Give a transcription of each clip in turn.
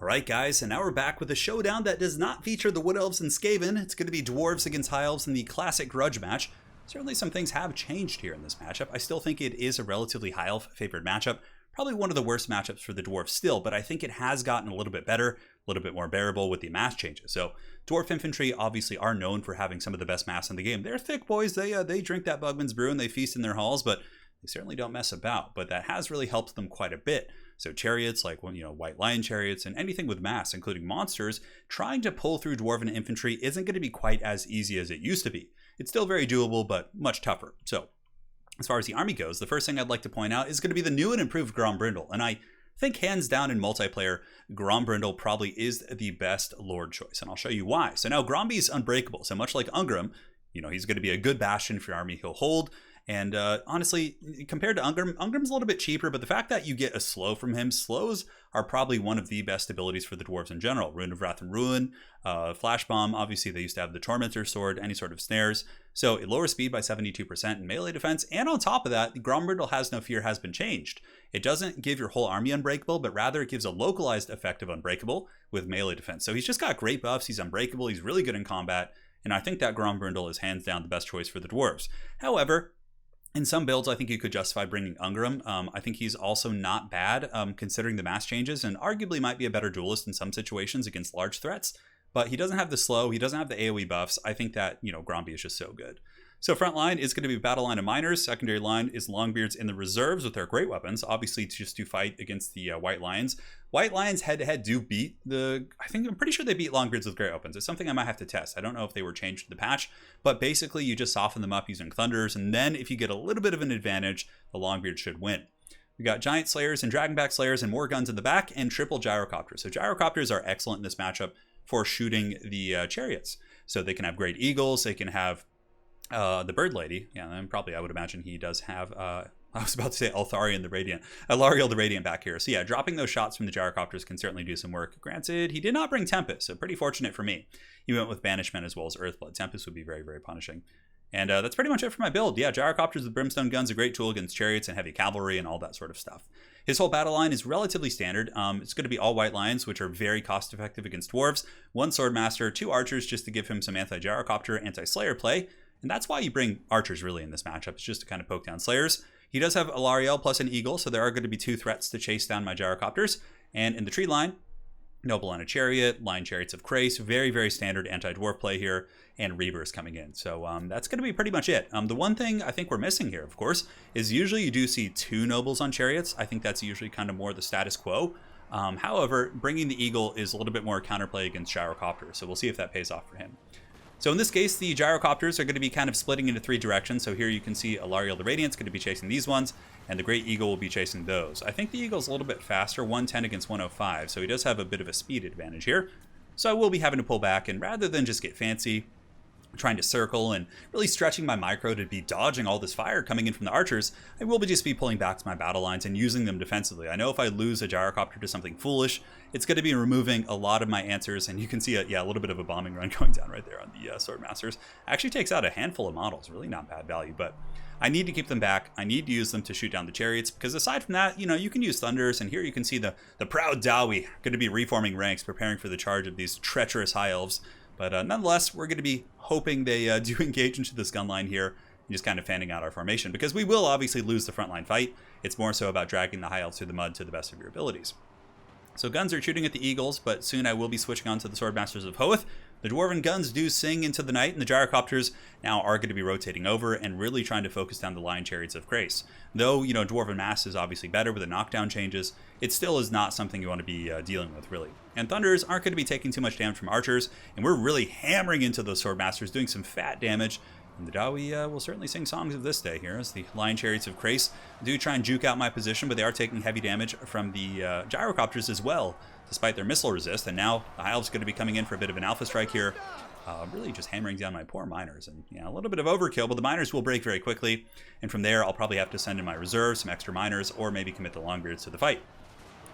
Alright guys, and now we're back with a showdown that does not feature the Wood Elves and Skaven. It's going to be Dwarves against High Elves in the classic grudge match. Certainly some things have changed here in this matchup. I still think it is a relatively High Elf favored matchup. Probably one of the worst matchups for the Dwarves still, but I think it has gotten a little bit better, a little bit more bearable with the mass changes. So Dwarf Infantry obviously are known for having some of the best mass in the game. They're thick boys, they drink that Bugman's brew and they feast in their halls, but they certainly don't mess about. But that has really helped them quite a bit. So chariots like, White Lion chariots and anything with mass, including monsters, trying to pull through Dwarven infantry isn't going to be quite as easy as it used to be. It's still very doable, but much tougher. So as far as the army goes, the first thing I'd like to point out is going to be the new and improved GROMBRINDAL. And I think hands down in multiplayer, GROMBRINDAL probably is the best lord choice. And I'll show you why. So now Gromby's unbreakable. So much like Ungrim, he's going to be a good bastion for your army he'll hold. And honestly, compared to Ungrim's a little bit cheaper, but the fact that you get a slow from him, slows are probably one of the best abilities for the dwarves in general. Rune of Wrath and Ruin, Flash Bomb, obviously they used to have the Tormentor Sword, any sort of snares. So it lowers speed by 72% in melee defense, and on top of that, the GROMBRINDAL Has No Fear has been changed. It doesn't give your whole army unbreakable, but rather it gives a localized effect of unbreakable with melee defense. So he's just got great buffs, he's unbreakable, he's really good in combat, and I think that GROMBRINDAL is hands down the best choice for the dwarves. However, in some builds, I think you could justify bringing Ungrim. I think he's also not bad considering the mass changes and arguably might be a better duelist in some situations against large threats. But he doesn't have the slow, he doesn't have the AoE buffs. I think that, Gromby is just so good. So front line is going to be battle line of miners. Secondary line is Longbeards in the reserves with their great weapons, obviously just to fight against the White Lions. White Lions head-to-head do beat I'm pretty sure they beat Longbeards with great weapons. It's something I might have to test. I don't know if they were changed in the patch, but basically you just soften them up using Thunders, and then if you get a little bit of an advantage, the Longbeards should win. We got Giant Slayers and Dragonback Slayers and more guns in the back, and triple Gyrocopters. So Gyrocopters are excellent in this matchup for shooting the chariots. So they can have Great Eagles, they can have the Bird Lady, and probably I would imagine he does have, I was about to say Altharion the Radiant, Alariel the Radiant back here. So yeah, dropping those shots from the Gyrocopters can certainly do some work. Granted, he did not bring Tempest, so pretty fortunate for me. He went with Banishment as well as Earthblood. Tempest would be very, very punishing. And that's pretty much it for my build. Yeah, Gyrocopters with Brimstone Guns, a great tool against chariots and heavy cavalry and all that sort of stuff. His whole battle line is relatively standard. It's going to be all White Lions, which are very cost effective against dwarves. 1 Swordmaster, 2 Archers just to give him some anti-Gyrocopter, anti-Slayer play. And that's why you bring Archers really in this matchup. It's just to kind of poke down Slayers. He does have Alariel plus an Eagle, so there are going to be 2 threats to chase down my Gyrocopters. And in the tree line, Noble on a Chariot, Lion Chariots of Krace, very, very standard anti-dwarf play here, and Reavers coming in. So that's going to be pretty much it. The one thing I think we're missing here, of course, is usually you do see 2 Nobles on Chariots. I think that's usually kind of more the status quo. However, bringing the Eagle is a little bit more counterplay against Gyrocopters, so we'll see if that pays off for him. So in this case, the Gyrocopters are going to be kind of splitting into 3 directions. So here you can see Alariel the Radiant's going to be chasing these ones, and the Great Eagle will be chasing those. I think the Eagle's a little bit faster, 110 against 105, so he does have a bit of a speed advantage here. So I will be having to pull back, and rather than just get fancy, trying to circle and really stretching my micro to be dodging all this fire coming in from the archers, I will just be pulling back to my battle lines and using them defensively. I know if I lose a Gyrocopter to something foolish, it's going to be removing a lot of my answers, and you can see a little bit of a bombing run going down right there on the Swordmasters. Actually takes out a handful of models, really not bad value, but I need to keep them back. I need to use them to shoot down the chariots, because aside from that, you can use Thunders, and here you can see the proud Dowie going to be reforming ranks, preparing for the charge of these treacherous High Elves. But nonetheless, we're going to be hoping they do engage into this gun line here and just kind of fanning out our formation, because we will obviously lose the frontline fight. It's more so about dragging the High Elves through the mud to the best of your abilities. So guns are shooting at the Eagles, but soon I will be switching on to the Swordmasters of Hoeth. The Dwarven guns do sing into the night, and the Gyrocopters now are going to be rotating over and really trying to focus down the Lion Chariots of Krace. Though, Dwarven Mass is obviously better with the knockdown changes, it still is not something you want to be dealing with, really. And Thunders aren't going to be taking too much damage from Archers, and we're really hammering into those Swordmasters, doing some fat damage. And the Dowie will certainly sing songs of this day here, as the Lion Chariots of Krace do try and juke out my position, but they are taking heavy damage from the Gyrocopters as well, despite their missile resist. And now the High Elves going to be coming in for a bit of an alpha strike here, really just hammering down my poor miners. And a little bit of overkill, but the miners will break very quickly. And from there, I'll probably have to send in my reserves, some extra miners, or maybe commit the Longbeards to the fight.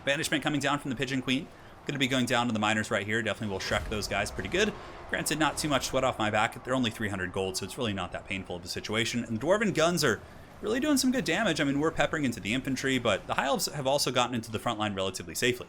Banishment coming down from the Pigeon Queen. Going to be going down to the miners right here. Definitely will Shrek those guys pretty good. Granted, not too much sweat off my back. They're only 300 gold, so it's really not that painful of a situation. And the Dwarven guns are really doing some good damage. I mean, we're peppering into the infantry, but the High Elves have also gotten into the front line relatively safely.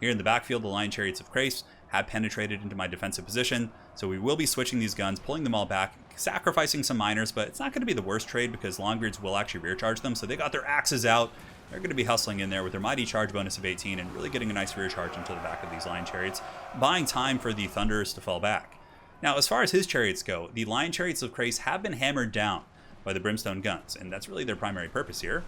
Here in the backfield, the Lion Chariots of Krace have penetrated into my defensive position, so we will be switching these guns, pulling them all back, sacrificing some miners, but it's not going to be the worst trade because Longbeards will actually rear charge them, so they got their axes out. They're going to be hustling in there with their mighty charge bonus of 18 and really getting a nice rear charge into the back of these Lion Chariots, buying time for the Thunderers to fall back. Now, as far as his chariots go, the Lion Chariots of Krace have been hammered down by the Brimstone guns, and that's really their primary purpose here.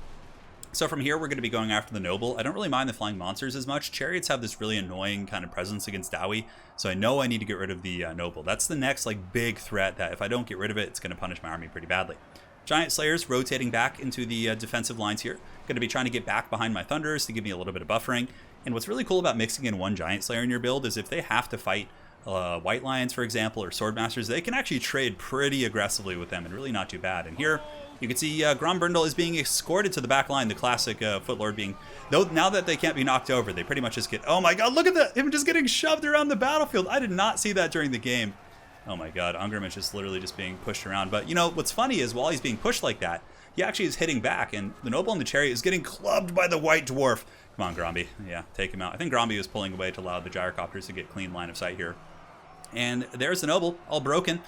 So from here, we're going to be going after the Noble. I don't really mind the flying monsters as much. Chariots have this really annoying kind of presence against Dowie, so I know I need to get rid of the Noble. That's the next like big threat that if I don't get rid of it, it's going to punish my army pretty badly. Giant Slayers rotating back into the defensive lines here. Going to be trying to get back behind my Thunderers to give me a little bit of buffering. And what's really cool about mixing in one Giant Slayer in your build is if they have to fight White Lions, for example, or Swordmasters, they can actually trade pretty aggressively with them and really not too bad. And here, you can see GROMBRINDAL is being escorted to the back line, the classic Footlord being... Though now that they can't be knocked over, they pretty much just get... Oh my god, look at that! Him just getting shoved around the battlefield! I did not see that during the game. Oh my god, Ungrim is just literally just being pushed around. But, you know, what's funny is while he's being pushed like that, he actually is hitting back, and the Noble in the Chariot is getting clubbed by the White Dwarf. Come on, Gromby. Yeah, take him out. I think Gromby was pulling away to allow the Gyrocopters to get clean line of sight here. And there's the Noble, all broken.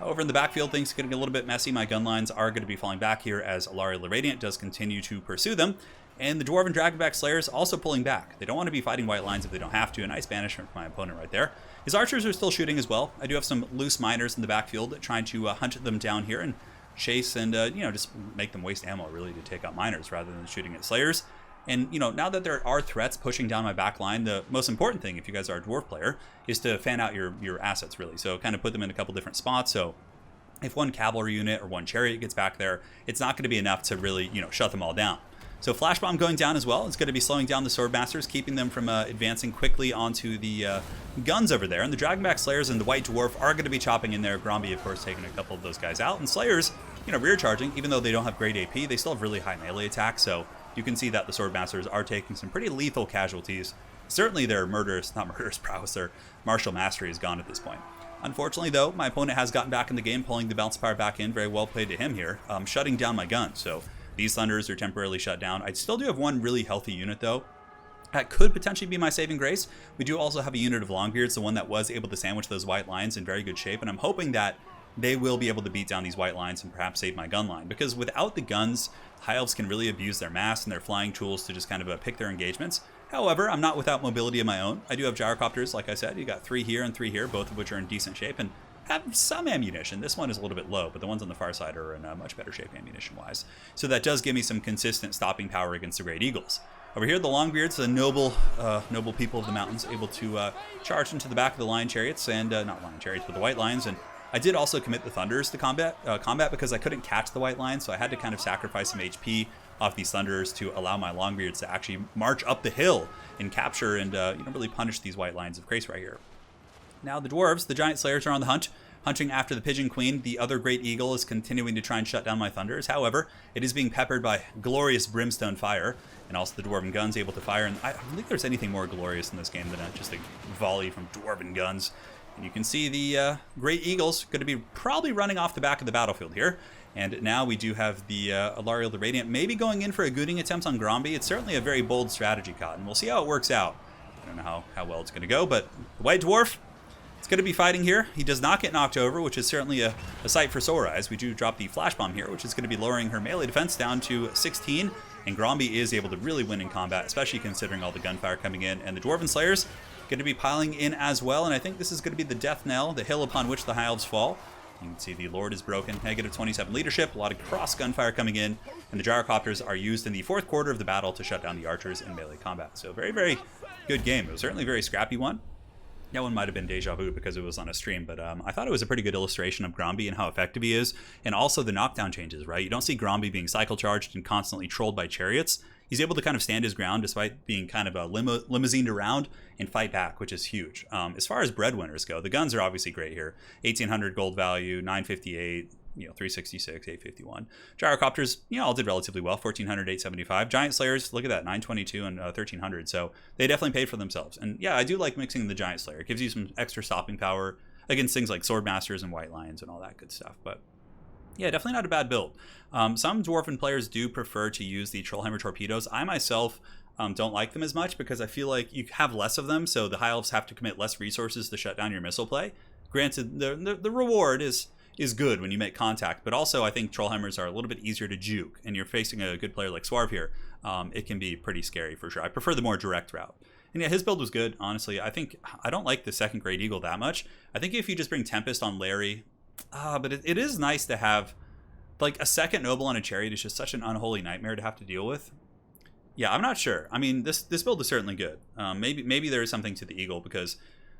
Over in the backfield, things are getting a little bit messy. My gun lines are going to be falling back here as Alariel the Radiant does continue to pursue them. And the Dwarven Dragonback Slayers also pulling back. They don't want to be fighting White Lines if they don't have to. A nice banishment for my opponent right there. His archers are still shooting as well. I do have some loose miners in the backfield trying to hunt them down here and chase and, you know, just make them waste ammo really to take out miners rather than shooting at Slayers. And, you know, now that there are threats pushing down my back line, the most important thing, if you guys are a Dwarf player, is to fan out your assets, really. So kind of put them in a couple different spots. So if one cavalry unit or one chariot gets back there, it's not going to be enough to really, you know, shut them all down. So Flash Bomb going down as well. It's going to be slowing down the Swordmasters, keeping them from advancing quickly onto the guns over there. And the Dragonback Slayers and the White Dwarf are going to be chopping in there. Gromby, of course, taking a couple of those guys out. And Slayers, you know, rear charging, even though they don't have great AP, they still have really high melee attack. So you can see that the Swordmasters are taking some pretty lethal casualties. Certainly their murderous prowess, their martial mastery is gone at this point. Unfortunately, though, my opponent has gotten back in the game, pulling the bounce power back in. Very well played to him here, shutting down my guns. So these Thunders are temporarily shut down. I still do have one really healthy unit, though. That could potentially be my saving grace. We do also have a unit of Longbeards, the one that was able to sandwich those White Lions in very good shape, and I'm hoping that they will be able to beat down these White Lions and perhaps save my gun line. Because without the guns, High Elves can really abuse their mass and their flying tools to just kind of pick their engagements. However, I'm not without mobility of my own. I do have Gyrocopters, like I said. You got 3 here and 3 here, both of which are in decent shape and have some ammunition. This one is a little bit low, but the ones on the far side are in much better shape ammunition-wise. So that does give me some consistent stopping power against the Great Eagles. Over here, the Longbeards, the noble people of the mountains, able to charge into the back of the Lion Chariots, and not Lion Chariots, but the White Lions. And I did also commit the Thunderers to combat because I couldn't catch the White Lions, so I had to kind of sacrifice some HP off these Thunderers to allow my Longbeards to actually march up the hill and capture and really punish these White Lions of Krace right here. Now the Dwarves, the Giant Slayers, are on the hunt, hunting after the Pigeon Queen. The other Great Eagle is continuing to try and shut down my Thunderers. However, it is being peppered by glorious brimstone fire, and also the Dwarven guns able to fire. And I don't think there's anything more glorious in this game than just a volley from Dwarven guns. And you can see the Great Eagles going to be probably running off the back of the battlefield here. And now we do have the Alariel the Radiant maybe going in for a gooning attempt on Gromby. It's certainly a very bold strategy, Cotton. We'll see how it works out. I don't know how well it's going to go, but the White Dwarf, it's going to be fighting here. He does not get knocked over, which is certainly a sight for sore eyes. We do drop the Flash Bomb here, which is going to be lowering her melee defense down to 16. And Gromby is able to really win in combat, especially considering all the gunfire coming in. And the Dwarven Slayers going to be piling in as well. And I think this is going to be the death knell, the hill upon which the High Elves fall. You can see the Lord is broken. Negative 27 leadership. A lot of cross gunfire coming in. And the Gyrocopters are used in the 4th quarter of the battle to shut down the archers in melee combat. So very, very good game. It was certainly a very scrappy one. That one might have been deja vu because it was on a stream, but I thought it was a pretty good illustration of Gromby and how effective he is, and also the knockdown changes, right? You don't see Gromby being cycle charged and constantly trolled by chariots. He's able to kind of stand his ground despite being kind of limousined around and fight back, which is huge. As far as breadwinners go, the guns are obviously great here. 1,800 gold value, 958, 366, 851. Gyrocopters, all did relatively well, 1,400, 875. Giant Slayers, look at that, 922 and 1,300. So they definitely paid for themselves. And yeah, I do like mixing the Giant Slayer. It gives you some extra stopping power against things like Swordmasters and White Lions and all that good stuff. But yeah, definitely not a bad build. Some Dwarven players do prefer to use the Trollhammer torpedoes. I myself don't like them as much because I feel like you have less of them, so the High Elves have to commit less resources to shut down your missile play. Granted, the reward is good when you make contact, but also I think Trollhammers are a little bit easier to juke, and you're facing a good player like Swarv here. It can be pretty scary for sure. I prefer the more direct route. And yeah, his build was good, honestly. I don't like the second Great Eagle that much. I think if you just bring Tempest on Larry, but it is nice to have, like, a second Noble on a Chariot is just such an unholy nightmare to have to deal with. Yeah, I'm not sure. I mean, this build is certainly good. Maybe there is something to the Eagle, because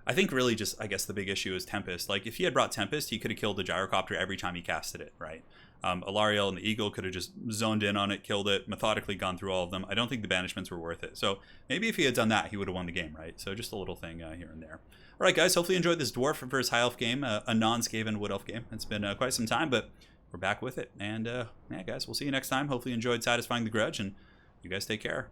I think really just, I guess the big issue is Tempest. Like, if he had brought Tempest, he could have killed the Gyrocopter every time he casted it, right? Alariel and the Eagle could have just zoned in on it, killed it, methodically gone through all of them. I don't think the banishments were worth it. So maybe if he had done that, he would have won the game, right? So just a little thing here and there. All right, guys, hopefully you enjoyed this Dwarf versus High Elf game, a non-Skaven Wood Elf game. It's been quite some time, but we're back with it. And yeah, guys, we'll see you next time. Hopefully you enjoyed satisfying the grudge, and you guys take care.